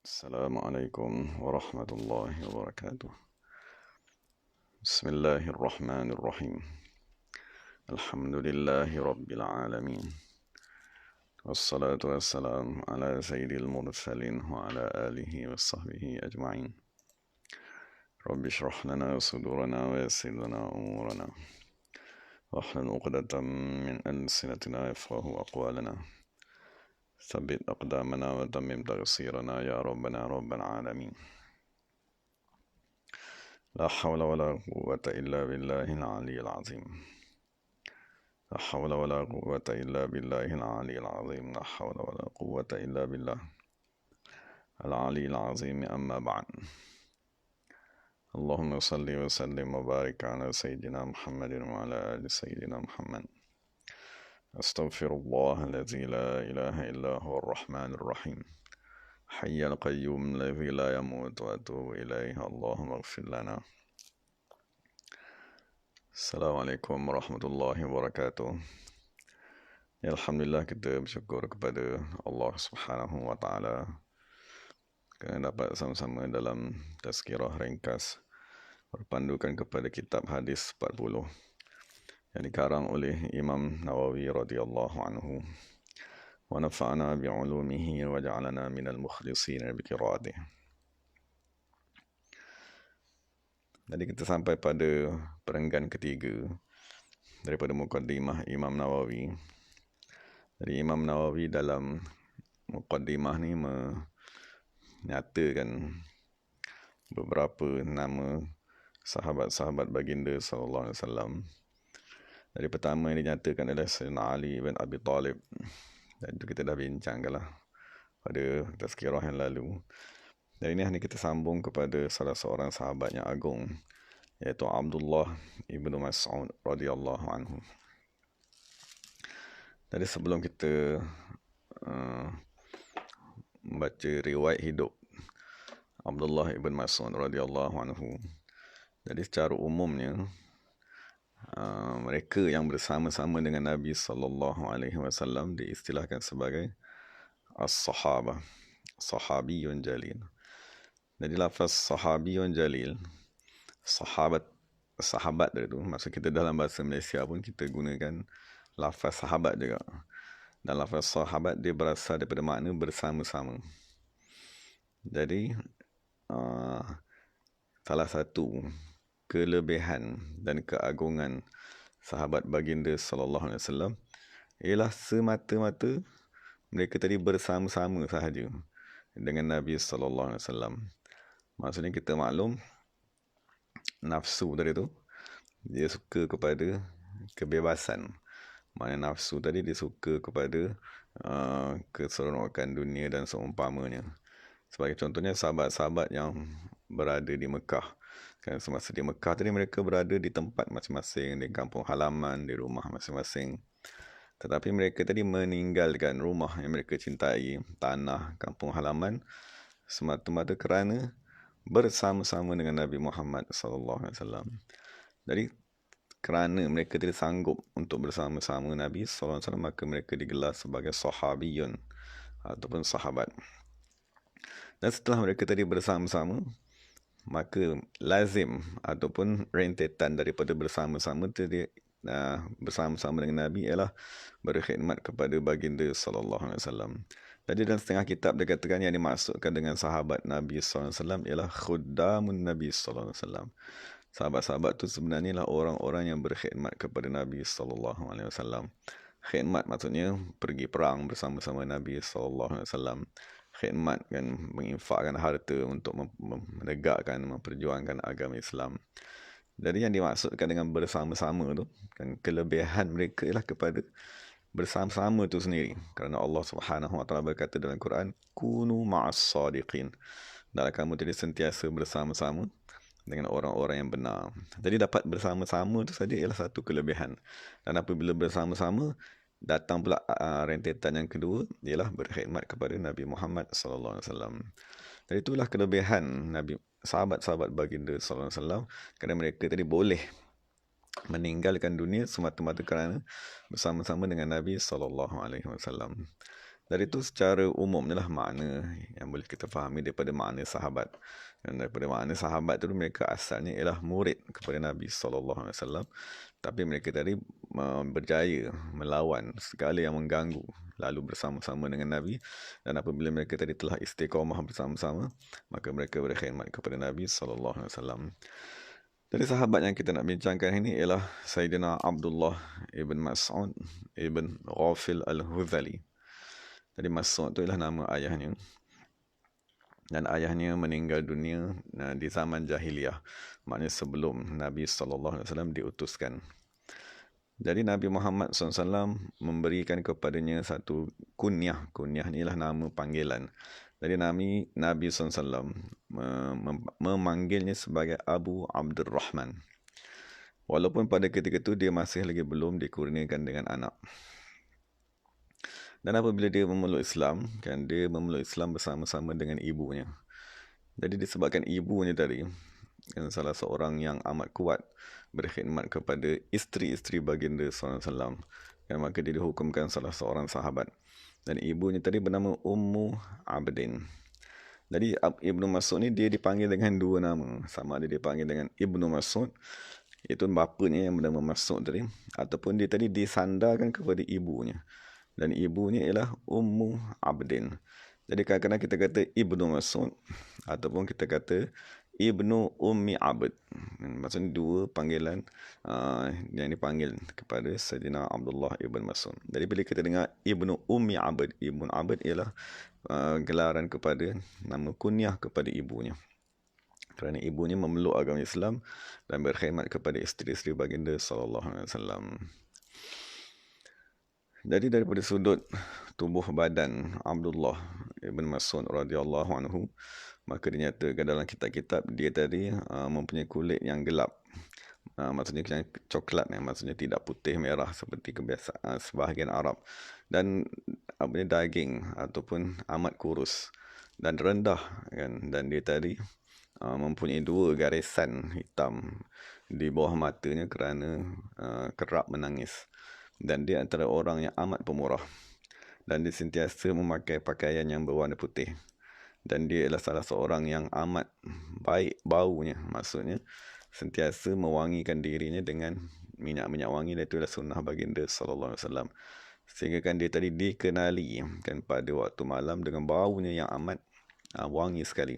Assalamualaikum warahmatullahi wabarakatuh. Bismillahirrahmanirrahim. Alhamdulillahi rabbil alamin. Wassalatu wassalamu ala sayyidil mursalin wa ala alihi wa sahbihi ajma'in. Rabbi shrah lana sudurana wa yassir lana umurana. Wahlul 'uqdatam min alsinatina yafqahu aqwalana. Tsabbit aqdamana wa tammim taqsirana ya rabbana rabbal alamin. لا حول ولا قوة إلا بالله العلي العظيم. لا حول ولا قوة إلا بالله العلي العظيم. لا حول ولا قوة إلا بالله العلي العظيم. أما بعد. اللهم صل وسلم وبارك على سيدنا محمد وعلى آل سيدنا محمد. أستغفر الله الذي لا إله إلا هو الرحمن الرحيم حي القيوم الذي لا يموت وأتوب إليه. اللهم اغفر لنا. Assalamualaikum warahmatullahi wabarakatuh. Ya, Alhamdulillah, kita bersyukur kepada Allah Subhanahu wa Ta'ala kerana dapat sama-sama dalam tazkirah ringkas berpandukan kepada kitab hadis 40 yang dikarang oleh Imam Nawawi radhiyallahu anhu. Wa nafa'ana bi'ulumihi wa ja'alana minal mukhlisin bi qiraatih. Jadi kita sampai pada perenggan ketiga daripada muqaddimah Imam Nawawi. Jadi Imam Nawawi dalam muqaddimah ni menyatakan beberapa nama sahabat-sahabat baginda sallallahu alaihi wasallam. Dari pertama yang dinyatakan adalah Sayyidina Ali bin Abi Talib. Dan itu kita dah bincangkanlah pada tazkirah yang lalu. Dan ini kita sambung kepada salah seorang sahabat yang agung, iaitu Abdullah ibnu Mas'ud radhiyallahu anhu. Jadi sebelum kita membaca riwayat hidup Abdullah ibn Mas'ud radhiyallahu anhu, jadi secara umumnya mereka yang bersama-sama dengan Nabi sallallahu alaihi wasallam diistilahkan sebagai as-sahabah, sahabiyun jalil. Jadi lafaz sahabiyun jalil, sahabat itu, maksud kita dalam bahasa Malaysia pun kita gunakan lafaz sahabat juga. Dan lafaz sahabat dia berasal daripada makna bersama-sama. Jadi salah satu kelebihan dan keagungan sahabat baginda sallallahu alaihi wasallam ialah semata-mata mereka tadi bersama-sama sahaja dengan Nabi sallallahu alaihi wasallam. Maksudnya kita maklum nafsu tadi tu dia suka kepada kebebasan. Maknanya nafsu tadi dia suka kepada keseronokan dunia dan seumpamanya. Sebagai contohnya sahabat-sahabat yang berada di Mekah. Kan semasa di Mekah tadi mereka berada di tempat masing-masing, di kampung halaman, di rumah masing-masing. Tetapi mereka tadi meninggalkan rumah yang mereka cintai, tanah, kampung halaman, semata-mata kerana bersama-sama dengan Nabi Muhammad sallallahu alaihi wasallam. Jadi kerana mereka tidak sanggup untuk bersama-sama Nabi sallallahu alaihi wasallam, maka mereka digelar sebagai sahabiyun ataupun sahabat. Dan setelah mereka tadi bersama-sama, maka lazim ataupun rentetan daripada bersama-sama tadi bersama-sama dengan Nabi ialah berkhidmat kepada baginda sallallahu alaihi wasallam. Jadi dalam setengah kitab dikatakan yang dimaksudkan dengan sahabat Nabi sallallahu alaihi wasallam ialah khuddamun Nabi sallallahu alaihi wasallam. Sahabat-sahabat tu sebenarnya ialah orang-orang yang berkhidmat kepada Nabi sallallahu alaihi wasallam. Khidmat maksudnya pergi perang bersama-sama Nabi sallallahu alaihi wasallam. Khidmat kan menginfakkan harta untuk menegakkan, memperjuangkan agama Islam. Jadi yang dimaksudkan dengan bersama-sama tu kan kelebihan mereka ialah kepada bersama-sama itu sendiri. Kerana Allah Subhanahu wa Ta'ala berkata dalam Quran, kunu ma'as sadiqin. Dan kamu jadi sentiasa bersama-sama dengan orang-orang yang benar. Jadi dapat bersama-sama itu saja ialah satu kelebihan. Dan apabila bersama-sama, datang pula rentetan yang kedua ialah berkhidmat kepada Nabi Muhammad sallallahu alaihi wasallam. Jadi itulah kelebihan Nabi, sahabat-sahabat baginda sallallahu alaihi wasallam, kerana mereka tadi boleh meninggalkan dunia semata-mata kerana bersama-sama dengan Nabi sallallahu alaihi wasallam. Dari itu secara umum inilah makna yang boleh kita fahami daripada makna sahabat. Dan daripada makna sahabat itu mereka asalnya ialah murid kepada Nabi SAW. Tapi mereka tadi berjaya melawan segala yang mengganggu, lalu bersama-sama dengan Nabi. Dan apabila mereka tadi telah istiqamah bersama-sama, maka mereka berkhidmat kepada Nabi SAW. Jadi sahabat yang kita nak bincangkan ini ialah Sayyidina Abdullah ibn Mas'ud ibn Ghafil al-Hudhali. Jadi Mas'ud itu ialah nama ayahnya. Dan ayahnya meninggal dunia di zaman jahiliyah. Maknanya sebelum Nabi SAW diutuskan. Jadi Nabi Muhammad SAW memberikan kepadanya satu kunyah. Kunyah ni ialah nama panggilan. Jadi Nabi SAW memanggilnya sebagai Abu Abdurrahman. Walaupun pada ketika itu dia masih lagi belum dikurniakan dengan anak. Dan apabila dia memeluk Islam, kan dia memeluk Islam bersama-sama dengan ibunya. Jadi disebabkan ibunya tadi, kan salah seorang yang amat kuat berkhidmat kepada isteri-isteri baginda SAW, kan maka dia dihukumkan salah seorang sahabat. Dan ibunya tadi bernama Ummu Abdin. Jadi Ibnu Mas'ud ni dia dipanggil dengan dua nama. Sama ada dia dipanggil dengan Ibnu Mas'ud, itu bapanya yang bernama Mas'ud tadi, ataupun dia tadi disandarkan kepada ibunya. Dan ibunya ialah Ummu Abdin. Jadi kadang-kadang kita kata Ibnu Mas'ud ataupun kita kata Ibnu Ummi Abd. Maksudnya dua panggilan yang dipanggil kepada Sayyidina Abdullah ibn Mas'ud. Jadi bila kita dengar Ibnu Ummi Abd, Ibnu Abd ialah gelaran kepada nama kunyah kepada ibunya. Kerana ibunya memeluk agama Islam dan berkhidmat kepada isteri-isteri baginda SAW. Jadi daripada sudut tubuh badan Abdullah ibn Mas'ud radhiyallahu anhu, maka dinyatakan dalam kitab-kitab dia tadi mempunyai kulit yang gelap. Maksudnya yang coklat, maksudnya tidak putih merah seperti kebiasaan sebahagian Arab. Dan daging ataupun amat kurus dan rendah, kan. Dan dia tadi mempunyai dua garisan hitam di bawah matanya kerana kerap menangis. Dan dia antara orang yang amat pemurah. Dan dia sentiasa memakai pakaian yang berwarna putih. Dan dia adalah salah seorang yang amat baik baunya. Maksudnya sentiasa mewangikan dirinya dengan minyak-minyak wangi. Dan itu adalah sunnah baginda SAW. Sehingga kan dia tadi dikenali kan pada waktu malam dengan baunya yang amat wangi sekali.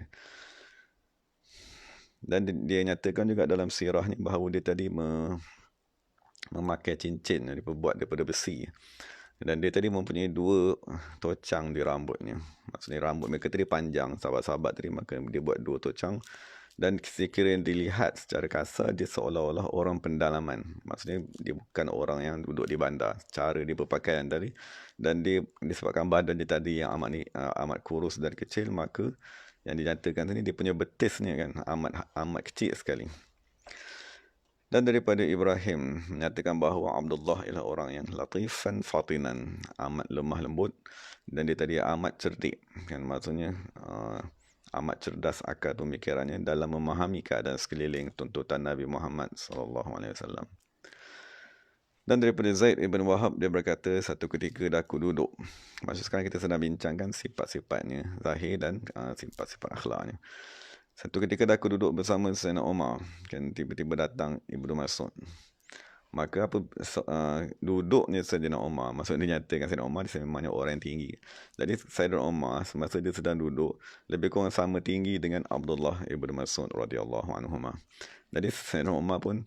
Dan dia nyatakan juga dalam sirahnya bahawa dia tadi memakai cincin yang diperbuat daripada besi. Dan dia tadi mempunyai dua tocang di rambutnya. Maksudnya rambut mereka tadi panjang, sahabat-sahabat tadi, maka dia buat dua tocang. Dan sekiranya dilihat secara kasar, dia seolah-olah orang pendalaman. Maksudnya dia bukan orang yang duduk di bandar. Cara dia berpakaian tadi. Dan dia disebabkan badan dia tadi yang amat kurus dan kecil, maka yang dinyatakan tadi dia punya betisnya kan amat kecil sekali. Dan daripada Ibrahim menyatakan bahawa Abdullah ialah orang yang latifan fatinan, amat lemah lembut, dan dia tadi amat cerdik, kan maksudnya amat cerdas akal pemikirannya dalam memahami keadaan sekeliling tuntutan Nabi Muhammad SAW. Dan daripada Zaid ibn Wahab, dia berkata, satu ketika dah aku duduk. Maksud sekarang kita sedang bincangkan sifat-sifatnya zahir dan sifat-sifat akhlaknya. Satu ketika aku duduk bersama Sayyidina Umar, kan tiba-tiba datang Ibnu Mas'ud. Maka duduknya Sayyidina Umar, maksudnya dinyatakan Sayyidina Umar memangnya orang yang tinggi. Jadi Sayyidina Umar semasa dia sedang duduk lebih kurang sama tinggi dengan Abdullah ibn Mas'ud radhiyallahu anhu. Jadi Sayyidina Umar pun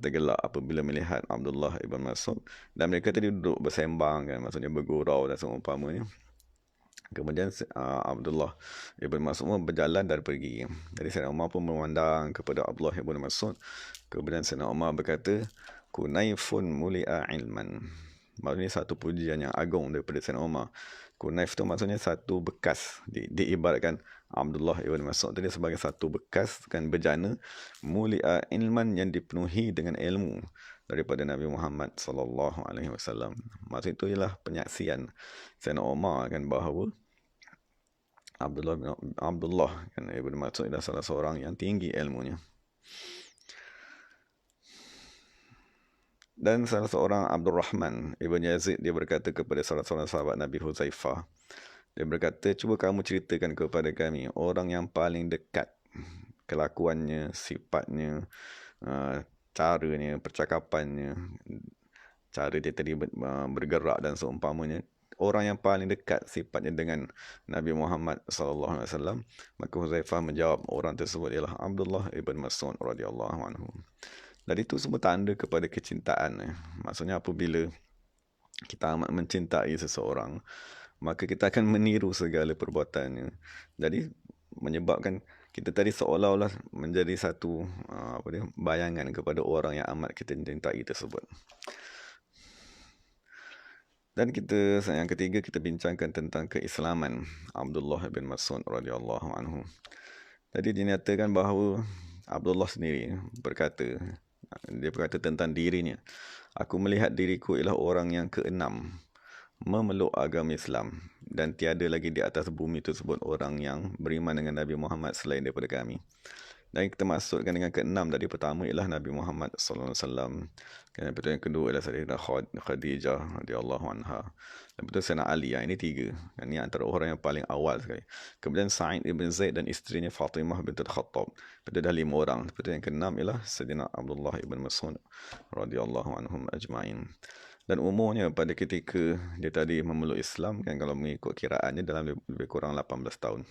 tergelak apabila melihat Abdullah ibn Mas'ud, dan mereka tadi duduk bersembang, kan maksudnya bergurau dan seumpamanya. Kemudian Abdullah ibn Mas'ud berjalan dan pergi. Jadi Sayyidina Umar pun memandang kepada Abdullah ibn Mas'ud. Kemudian Sayyidina Umar berkata, Kunaifun muli'a ilman. Maksudnya satu pujian yang agung daripada Sayyidina Umar. Kunaif tu maksudnya satu bekas. Diibaratkan Abdullah ibn Mas'ud tadi sebagai satu bekas, kan bejana, muli'a ilman, yang dipenuhi dengan ilmu daripada Nabi Muhammad SAW. Maksud itu ialah penyaksian Sayyidina Umar kan bahawa Abdullah kan ibn Mas'ud adalah salah seorang yang tinggi ilmunya. Dan salah seorang Abdul Rahman Ibn Yazid, dia berkata kepada salah seorang sahabat Nabi Huzaifah, dia berkata, cuba kamu ceritakan kepada kami orang yang paling dekat, kelakuannya, sifatnya, caranya, percakapannya, cara dia tadi bergerak dan seumpamanya, orang yang paling dekat sifatnya dengan Nabi Muhammad sallallahu alaihi wasallam. Maka Huzaifah menjawab, orang tersebut ialah Abdullah ibn Mas'ud radhiyallahu anhu. Dan itu semua tanda kepada kecintaan. Maksudnya apabila kita amat mencintai seseorang, maka kita akan meniru segala perbuatannya. Jadi menyebabkan kita tadi seolah-olah menjadi satu bayangan kepada orang yang amat kita cintai tersebut. Dan yang ketiga, kita bincangkan tentang keislaman Abdullah bin Mas'ud radhiyallahu anhu. Jadi dinyatakan bahawa Abdullah sendiri berkata tentang dirinya, aku melihat diriku ialah orang yang keenam memeluk agama Islam, dan tiada lagi di atas bumi tersebut orang yang beriman dengan Nabi Muhammad selain daripada kami. Dan kita maksudkan dengan keenam tadi, pertama ialah Nabi Muhammad sallallahu alaihi wasallam. Yang kedua ialah Sayyidah Khadijah radhiyallahu anha. Dan betul Sayyidina Ali. Ini tiga. Ini antara orang yang paling awal sekali. Kemudian Sa'id ibn Zaid dan isterinya Fatimah bintul Khattab. Betul dah 5 orang. Betul yang keenam ialah Sayyidina Abdullah ibn Mas'ud radhiyallahu anhum ajma'in. Dan umurnya pada ketika dia tadi memeluk Islam, kan, kalau mengikut kiraannya dalam lebih kurang 18 tahun.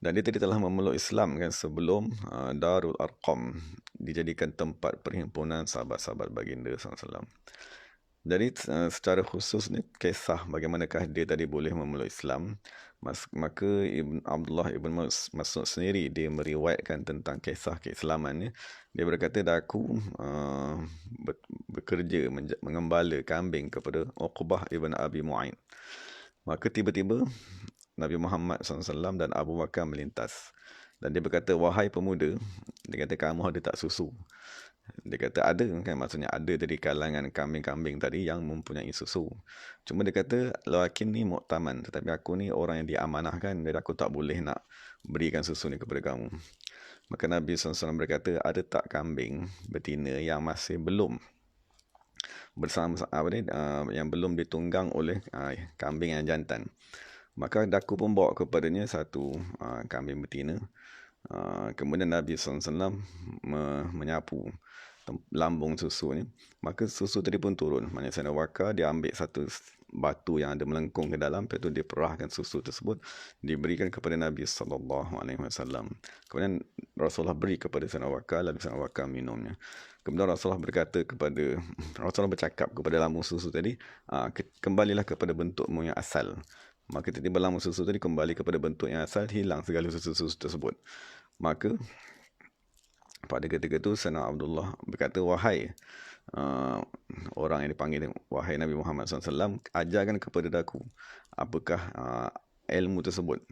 Dan dia tadi telah memeluk Islam, kan, sebelum Darul Arqam dijadikan tempat perhimpunan sahabat-sahabat baginda SAW. Jadi secara khusus ni, kisah bagaimanakah dia tadi boleh memeluk Islam, maka Abdullah ibn Mas'ud sendiri dia meriwayatkan tentang kisah keislamannya. Dia berkata, aku bekerja mengembala kambing kepada Uqbah ibn Abi Mu'ain. Maka tiba-tiba Nabi Muhammad SAW dan Abu Bakar melintas. Dan dia berkata, wahai pemuda, dia kata, kamu ada tak susu? Dia kata, ada, kan, maksudnya ada dari kalangan kambing-kambing tadi yang mempunyai susu. Cuma dia kata, lakin ni mu'taman, tetapi aku ni orang yang diamanahkan, dan aku tak boleh nak berikan susu ni kepada kamu. Maka Nabi SAW berkata, ada tak kambing betina yang masih belum bersama yang belum ditunggang oleh kambing yang jantan? Maka aku pun bawa kepadanya satu kambing betina. Kemudian Nabi SAW menyapu lambung susu ni. Maka susu tadi pun turun. Maksudnya Sayyidina Abu Bakar, dia ambil satu batu yang ada melengkung ke dalam, lepas tu dia perahkan susu tersebut, diberikan kepada Nabi SAW. Kemudian Rasulullah beri kepada Sayyidina Abu Bakar, lalu Sayyidina Abu Bakar minumnya. Kemudian Rasulullah bercakap kepada lambung susu tadi, kembalilah kepada bentukmu yang asal. Maka tiba-tiba lambung susu tadi kembali kepada bentuk yang asal, hilang segala susu-susu tersebut. Maka pada ketika itu Sayyidina Abdullah berkata, wahai orang yang dipanggil, wahai Nabi Muhammad SAW, ajarkan kepada aku apakah ilmu tersebut.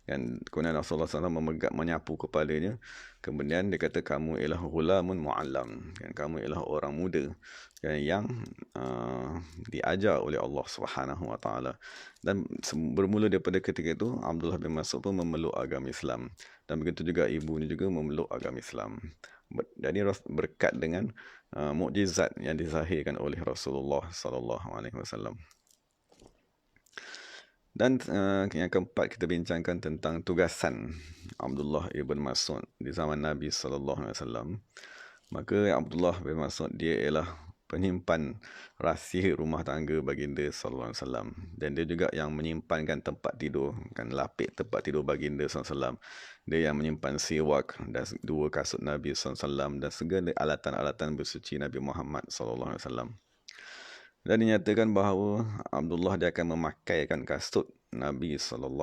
Dan kemudian Rasulullah SAW menyapu kepalanya. Kemudian dia kata, kamu ialah ghulamun mu'allam, kan, kamu ialah orang muda, kan, yang diajar oleh Allah Subhanahu Wa Taala. Dan bermula daripada ketika itu, Abdullah bin Mas'ud pun memeluk agama Islam, dan begitu juga ibunya juga memeluk agama Islam. Jadi berkat dengan mukjizat yang dizahirkan oleh Rasulullah sallallahu alaihi wasallam. Dan yang keempat, kita bincangkan tentang tugasan Abdullah ibn Mas'ud di zaman Nabi SAW. Maka Abdullah bin Mas'ud, dia ialah penyimpan rahsia rumah tangga baginda SAW. Dan dia juga yang menyimpankan tempat tidur, kan, lapik tempat tidur baginda SAW. Dia yang menyimpan siwak dan 2 kasut Nabi SAW dan segala alatan-alatan bersuci Nabi Muhammad SAW. Dan dinyatakan bahawa Abdullah dia akan memakaikan kasut Nabi SAW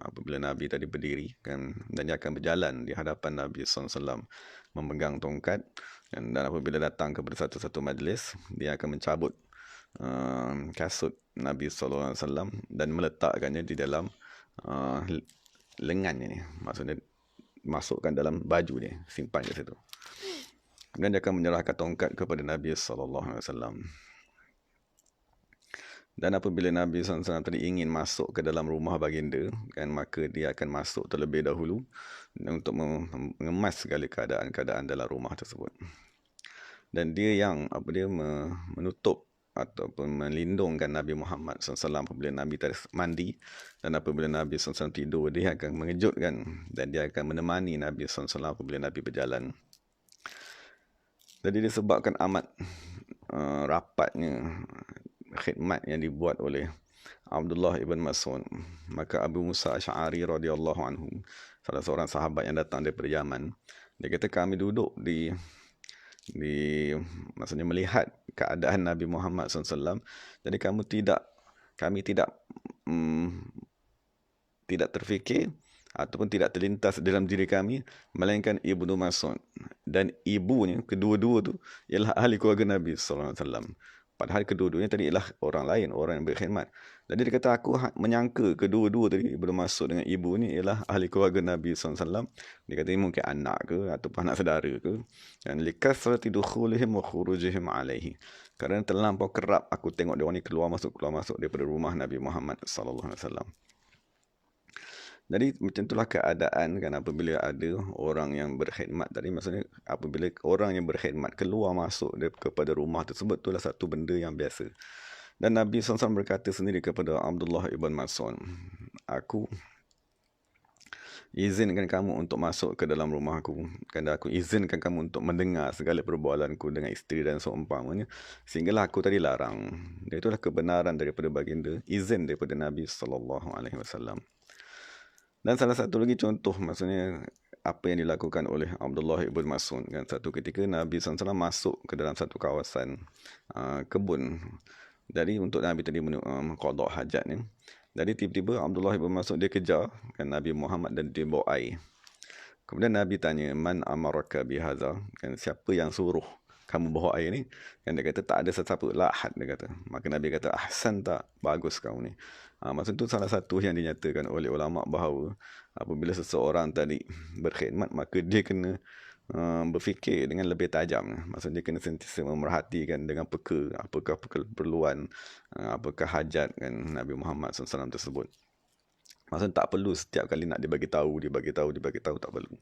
apabila Nabi tadi berdiri, kan, dan dia akan berjalan di hadapan Nabi SAW memegang tongkat, dan apabila datang kepada satu-satu majlis, dia akan mencabut kasut Nabi SAW dan meletakkannya di dalam lengannya ni. Maksudnya masukkan dalam baju dia, simpan di situ. Kemudian dia akan menyerahkan tongkat kepada Nabi SAW. Dan apabila Nabi SAW tadi ingin masuk ke dalam rumah baginda, kan, maka dia akan masuk terlebih dahulu untuk mengemas segala keadaan-keadaan dalam rumah tersebut. dan dia yang menutup ataupun melindungkan Nabi Muhammad SAW apabila Nabi tadi mandi, dan apabila Nabi SAW tidur, dia akan mengejutkan dan dia akan menemani Nabi SAW apabila Nabi berjalan. Jadi disebabkan amat rapatnya khidmat yang dibuat oleh Abdullah ibn Mas'ud, maka Abu Musa Asy'ari radhiyallahu anhu, salah seorang sahabat yang datang daripada Yaman, dia kata kami duduk di maksudnya melihat keadaan Nabi Muhammad SAW. Jadi kami tidak terfikir ataupun tidak terlintas dalam diri kami melainkan Ibnu Mas'ud, dan ibunya kedua-dua tu ialah ahli keluarga Nabi SAW. Padahal kedua-duanya tadi ialah orang lain, orang yang berkhidmat. Jadi dia kata aku menyangka kedua-dua tadi, Ibnu Mas'ud dengan ibu ni ialah ahli keluarga Nabi SAW. Dia kata mungkin anak ke ataupun anak saudara ke. Dan likasrati dukhulihim wa khurujihim alaihi, kerana terlampau kerap aku tengok dia orang ni keluar masuk daripada rumah Nabi Muhammad SAW. Jadi macam itulah keadaan kan apabila ada orang yang berkhidmat tadi. Maksudnya apabila orang yang berkhidmat keluar masuk kepada rumah tersebut, itulah satu benda yang biasa. Dan Nabi SAW berkata sendiri kepada Abdullah ibn Mas'ud, aku izinkan kamu untuk masuk ke dalam rumahku, dan aku izinkan kamu untuk mendengar segala perbualanku dengan isteri dan seumpamanya, sehinggalah aku tadi larang. Dan itulah kebenaran daripada baginda, izin daripada Nabi SAW. Dan salah satu lagi contoh, maksudnya apa yang dilakukan oleh Abdullah ibn Mas'ud kan, satu ketika Nabi SAW masuk ke dalam satu kawasan kebun. Jadi untuk Nabi tadi mengqada hajat ni. Jadi tiba-tiba Abdullah ibn Mas'ud dia kejar kan Nabi Muhammad dan dia bawa air. Kemudian Nabi tanya, man amaraka bihaza, kan siapa yang suruh kamu bawa air ni? Kan dia kata tak ada sesiapa, la ahad, dia kata. Maka Nabi kata, ahsan tak, bagus kau ni. Maksud tu salah satu yang dinyatakan oleh ulama bahawa apabila seseorang tadi berkhidmat, maka dia kena berfikir dengan lebih tajam. Maksudnya dia kena sentiasa memerhatikan dengan peka apakah keperluan, apakah hajat kan Nabi Muhammad SAW tersebut. Maksudnya tak perlu setiap kali nak dibagi tahu, tak perlu.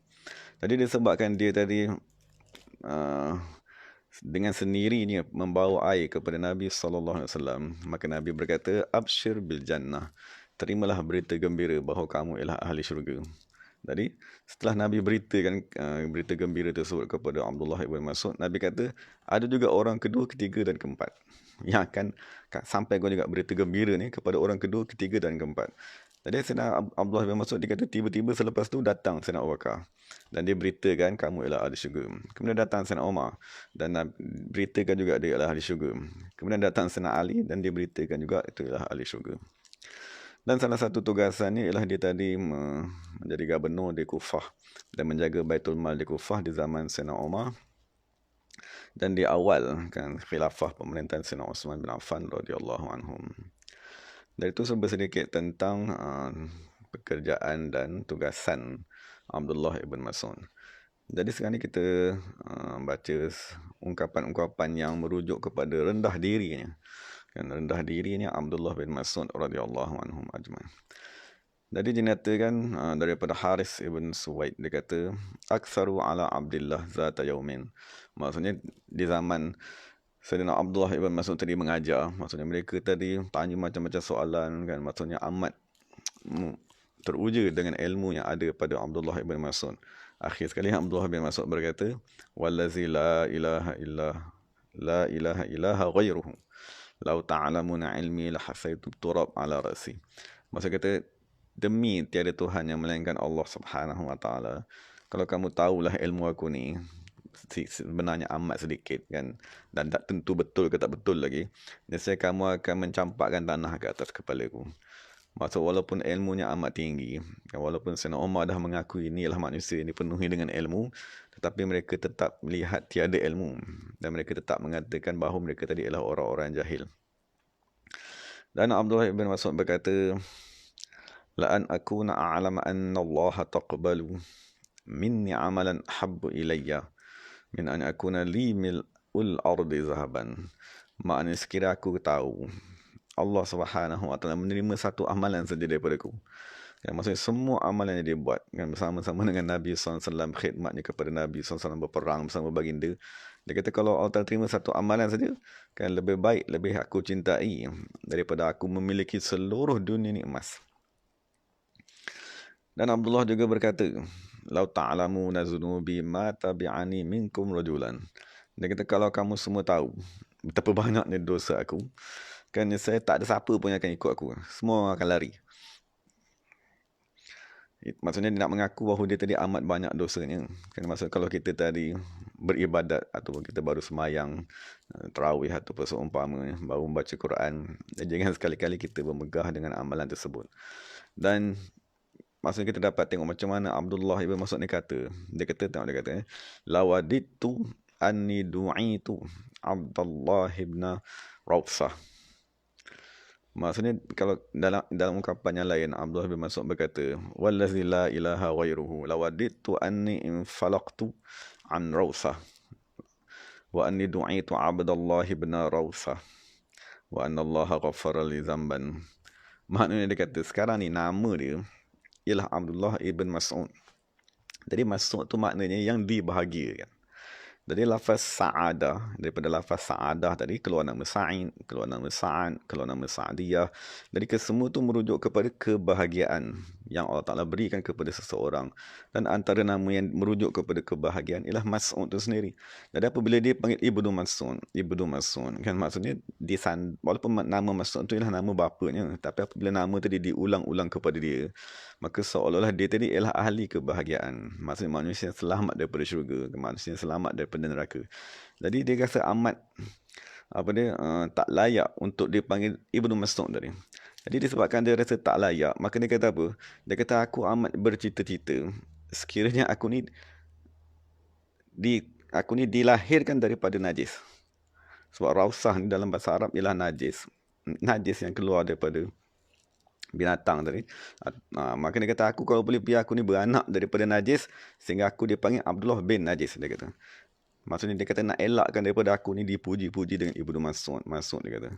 Jadi disebabkan dia tadi dengan sendirinya membawa air kepada Nabi SAW, maka Nabi berkata, abshir bil jannah, terimalah berita gembira bahawa kamu ialah ahli syurga. Jadi setelah Nabi beritakan berita gembira tersebut kepada Abdullah ibn Mas'ud, Nabi kata ada juga orang kedua, ketiga dan keempat yang akan sampaikan juga berita gembira ni kepada orang kedua, ketiga dan keempat. Jadi Sayyidina Abdullah bin Mas'ud dia kata tiba-tiba selepas tu datang Sayyidina Abu Bakar dan dia beritakan kamu ialah ahli syurga. Kemudian datang Sayyidina Umar dan beritakan juga dia ialah ahli syurga. Kemudian datang Sayyidina Ali dan dia beritakan juga itu ialah ahli syurga. Dan salah satu tugasannya ialah dia tadi menjadi gubernur di Kufah dan menjaga Baitul Mal di Kufah di zaman Sayyidina Umar. Dan di awal kan khilafah pemerintahan Sayyidina Uthman bin Affan radhiyallahu anhum. Dari itu sedikit tentang pekerjaan dan tugasan Abdullah ibn Mas'ud. Jadi sekarang ni kita baca ungkapan-ungkapan yang merujuk kepada rendah dirinya. Kan rendah dirinya Abdullah bin Mas'ud radhiyallahu anhum ajma'in. Jadi dinyatakan daripada Haris ibn Suwaid, dia kata aktsaru ala Abdillah zata yaumin. Maksudnya di zaman Sayyidina Abdullah ibn Mas'ud tadi mengajar, maksudnya mereka tadi tanya macam-macam soalan kan, maksudnya amat teruja dengan ilmu yang ada pada Abdullah ibn Mas'ud. Akhir sekali Abdullah ibn Mas'ud berkata, wallazi la ilaha ilaha ghairuhu law ta'lamuna ilmi la hasaitu turab ala rasi. Maksud kata demi tiada Tuhan yang melainkan Allah Subhanahu wa taala, kalau kamu tahulah ilmu aku ni sebenarnya amat sedikit kan, dan tak tentu betul ke tak betul lagi, nescaya kamu akan mencampakkan tanah ke atas kepalaku. Maksud walaupun ilmunya amat tinggi, walaupun Sayyidina Umar dah mengakui inilah manusia ini penuhi dengan ilmu, tetapi mereka tetap melihat tiada ilmu dan mereka tetap mengatakan bahawa mereka tadi adalah orang-orang jahil. Dan Abdullah ibn Mas'ud berkata, la an akuna a'lam anna Allah taqbalu minni amalan habbu ilayya min an akuna li mil'ul ardi zahaban. Maknanya sekira aku tahu Allah Subhanahu wa taala menerima satu amalan saja daripada aku. Ya, maksudnya semua amalan yang dia buat kan, bersama-sama dengan Nabi SAW, khidmatnya kepada Nabi SAW, berperang bersama baginda, Dia kata kalau Allah Ta'ala terima satu amalan saja, kan lebih baik, lebih aku cintai daripada aku memiliki seluruh dunia ni emas. Dan Abdullah juga berkata, "Lau ta'lamuna zunubi ma tabi'ani minkum rajulan." Dia kata kalau kamu semua tahu betapa banyaknya dosa aku, kan saya tak ada siapa pun yang akan ikut aku. Semua akan lari. Maksudnya dia nak mengaku bahawa dia tadi amat banyak dosanya. Kan maksud kalau kita tadi beribadat ataupun kita baru semayang, tarawih ataupun seumpamanya, baru membaca Quran, jangan sekali-kali kita bermegah dengan amalan tersebut. Dan maksudnya kita dapat tengok macam mana Abdullah ibn Mas'ud ni kata. Dia kata, tengok dia kata, "Lawaditu anni du'itu Abdullah ibn Rawsah." Maksudnya kalau dalam ungkapan yang lain Abdullah bin Mas'ud berkata, "Wallazi la ilaha ghairuhu lawadittu anni infalaqtu an Rawsah wa anni du'itu Abdullah bin Rawsah wa anna Allah ghafara li dhanban." Maknanya dia kata sekarang ni nama dia ialah Abdullah ibn Mas'ud. Jadi Mas'ud tu maknanya yang dibahagiakan. Dari lafaz sa'adah, daripada lafaz sa'adah tadi keluar nama Sa'id, keluar nama Sa'ad, keluar nama Sa'diyah. Jadi kesemua tu merujuk kepada kebahagiaan yang Allah Ta'ala berikan kepada seseorang. Dan antara nama yang merujuk kepada kebahagiaan ialah Mas'ud tu sendiri. Jadi apabila dia panggil Ibnu Mas'ud, kan maksudnya walaupun nama Mas'ud tu ialah nama bapanya, tapi apabila nama tadi diulang-ulang kepada dia, maka seolah-olah dia tadi ialah ahli kebahagiaan. Maksudnya manusia selamat daripada syurga, manusia selamat daripada neraka. Jadi dia rasa amat tak layak untuk dipanggil Ibnu Mas'ud tadi. Jadi disebabkan dia rasa tak layak, maka dia kata apa? Dia kata aku amat bercita-cita sekiranya aku ni dilahirkan daripada najis. Sebab rausah ni dalam bahasa Arab ialah najis. Najis yang keluar daripada binatang tadi. Maka dia kata aku kalau boleh biar aku ni beranak daripada najis sehingga aku dipanggil Abdullah bin Najis, dia kata. Maksudnya dia kata nak elakkan daripada aku ni dipuji-puji dengan Ibnu Mas'ud dia kata.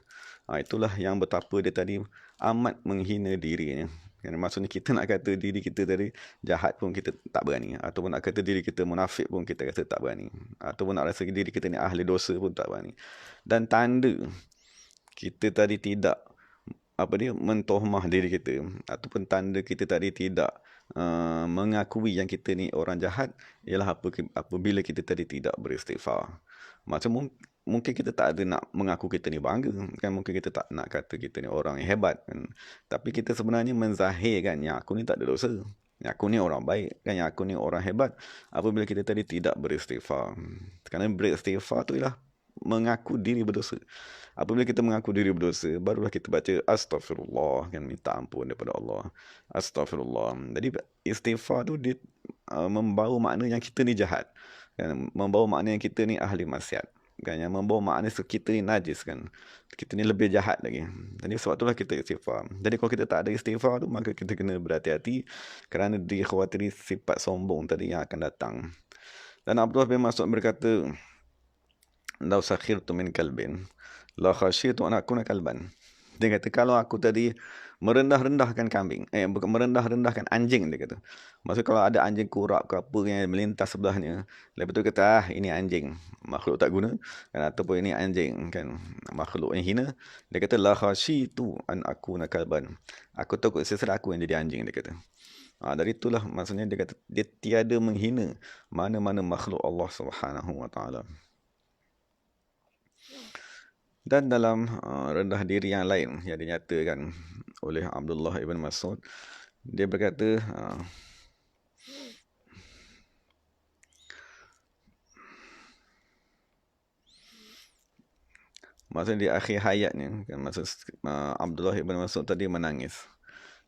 Itulah yang betapa dia tadi amat menghina dirinya. Maksudnya kita nak kata diri kita tadi jahat pun kita tak berani. Ataupun nak kata diri kita munafik pun kita rasa tak berani. Ataupun nak rasa diri kita ni ahli dosa pun tak berani. Dan tanda kita tadi tidak mentohmah diri kita, ataupun tanda kita tadi tidak mengakui yang kita ni orang jahat ialah apabila kita tadi tidak beristighfar. Macam mungkin kita tak ada nak mengaku kita ni bangga, kan mungkin kita tak nak kata kita ni orang yang hebat, kan? Tapi kita sebenarnya menzahirkan yang aku ni tak ada dosa, yang aku ni orang baik, kan, yang aku ni orang hebat apabila kita tadi tidak beristighfar. Kerana beristighfar tu ialah mengaku diri berdosa. Apabila kita mengaku diri berdosa, barulah kita baca astaghfirullah, kan, minta ampun daripada Allah. Astaghfirullah. Jadi istighfar tu dia membawa makna yang kita ni jahat, kan, membawa makna yang kita ni ahli maksiat, kan, yang membawa makna kita ni najis, kan, kita ni lebih jahat lagi. Jadi sebab itulah kita istighfar. Jadi kalau kita tak ada istighfar tu, maka kita kena berhati-hati kerana dikhawatiri sifat sombong tadi yang akan datang. Dan Abdullah bin Mas'ud berkata, "Lau sakhirtu min kalbin la khasyitu an akuna kalban." Dia kata kalau aku tadi merendah-rendahkan kambing, bukan merendah-rendahkan anjing, dia kata. Maksud kalau ada anjing kurap ke apa yang melintas sebelahnya, lepas tu kata ini anjing, makhluk tak guna, kan, ataupun ini anjing, kan, makhluk yang hina, dia kata la khasyitu an akuna kalban. Aku takut sesudah aku yang jadi anjing, dia kata. Dari itulah maksudnya dia kata dia tiada menghina mana-mana makhluk Allah Subhanahu Wa Taala. Dan dalam rendah diri yang lain yang dinyatakan oleh Abdullah ibn Mas'ud, dia berkata, maksudnya di akhir hayatnya, kan, maksud Abdullah ibn Mas'ud tadi menangis.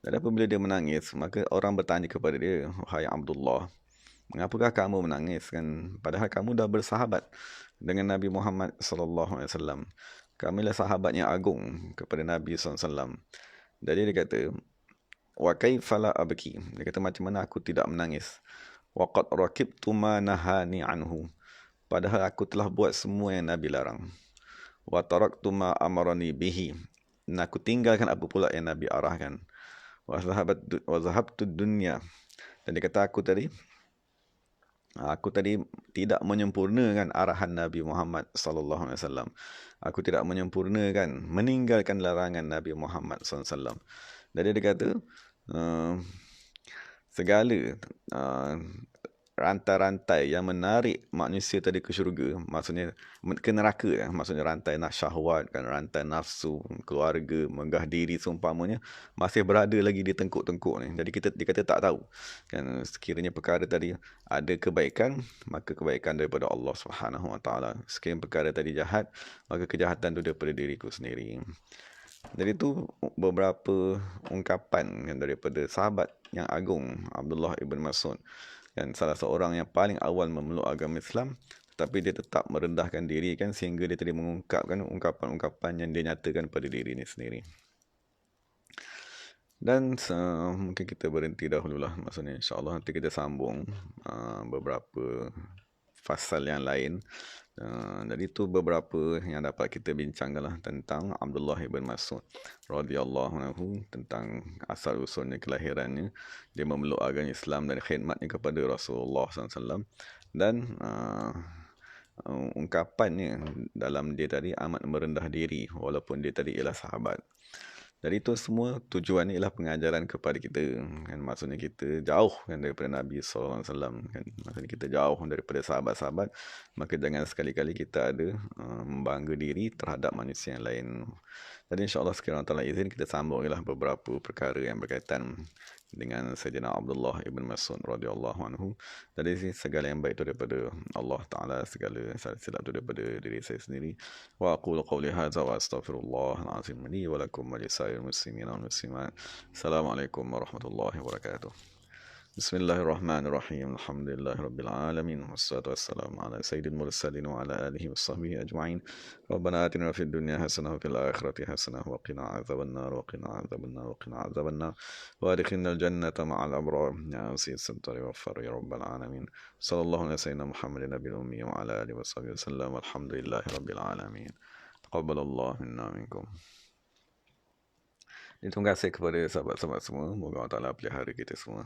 Dan apabila dia menangis, maka orang bertanya kepada dia, "Wahai Abdullah, mengapakah kamu menangis, kan? Padahal kamu dah bersahabat dengan Nabi Muhammad sallallahu alaihi wasallam. Kamilah sahabat yang agung kepada Nabi SAW." Jadi dia kata, "Wa kaifala abki." Dia kata macam mana aku tidak menangis. "Wa qad rakibtu ma nahani anhu." Padahal aku telah buat semua yang Nabi larang. "Wa taraktu ma amarani bihi." Dan aku tinggalkan apa pula yang Nabi arahkan. "Wa zahabtu dunya." Dan dia kata aku tadi Aku tadi tidak menyempurnakan arahan Nabi Muhammad sallallahu alaihi wasallam. Aku tidak menyempurnakan, meninggalkan larangan Nabi Muhammad sallallahu alaihi wasallam. Jadi dia kata, uh, segala uh, rantai-rantai yang menarik manusia tadi ke syurga, maksudnya ke neraka, maksudnya rantai syahwat, kan, rantai nafsu, keluarga, menggah diri seumpamanya, masih berada lagi di tengkuk-tengkuk ni. Jadi dia kata tak tahu. Kan sekiranya perkara tadi ada kebaikan, maka kebaikan daripada Allah Subhanahu Wa Taala. Sekiranya perkara tadi jahat, maka kejahatan itu daripada diriku sendiri. Jadi itu beberapa ungkapan daripada sahabat yang agung Abdullah ibn Mas'ud, dan salah seorang yang paling awal memeluk agama Islam, tetapi dia tetap merendahkan diri, kan, sehingga dia tadi mengungkapkan ungkapan-ungkapan yang dia nyatakan pada diri ini sendiri. Dan mungkin kita berhenti dahululah, maksudnya insyaAllah nanti kita sambung beberapa fasal yang lain. Jadi itu beberapa yang dapat kita bincangkan lah tentang Abdullah ibn Mas'ud radhiyallahu anhu, tentang asal usulnya, kelahirannya, dia memeluk agama Islam dan khidmatnya kepada Rasulullah SAW, dan ungkapannya dalam dia tadi amat merendah diri walaupun dia tadi ialah sahabat. Jadi itu semua tujuannya ialah pengajaran kepada kita, kan, maksudnya kita jauh, kan, daripada Nabi SAW, kan, maksudnya kita jauh daripada sahabat-sahabat, maka jangan sekali-kali kita ada membangga diri terhadap manusia yang lain. Jadi insyaAllah sekiranya Allah izin, kita sambung ialah beberapa perkara yang berkaitan dengan Sayyidina Abdullah ibn Mas'ud radhiyallahu anhu. Jadi segala yang baik itu daripada Allah Ta'ala, segala silap itu daripada diri saya sendiri. Wa aqulu qawli hadza wa astaghfirullah al-azim li wa lakum wa lisairil muslimin wal muslimat. Assalamualaikum warahmatullahi wabarakatuh. Bismillahirrahmanirrahim. Alhamdulillahi rabbil alamin. Wassalatu wassalamu ala sayyidil mursalin wa ala alihi wa sahbihi ajma'in. Rabbana atina fid dunya hasanah wa fil akhirati hasanah wa qina adzabannar wa qina adzabannar wa qina adzabannar wa adkhilnal jannata ma'al abrar ya sayyid samtari wa far ya rabbal alamin. Sallallahu alaihi sayyidina Muhammadin nabiyil ummi wa ala alihi wa sahbihi wasallam. Alhamdulillahi rabbil alamin. Taqabbalallahu minna minkum. Terima kasih kepada sahabat-sahabat semua. Moga Allah Ta'ala pelihara kita semua.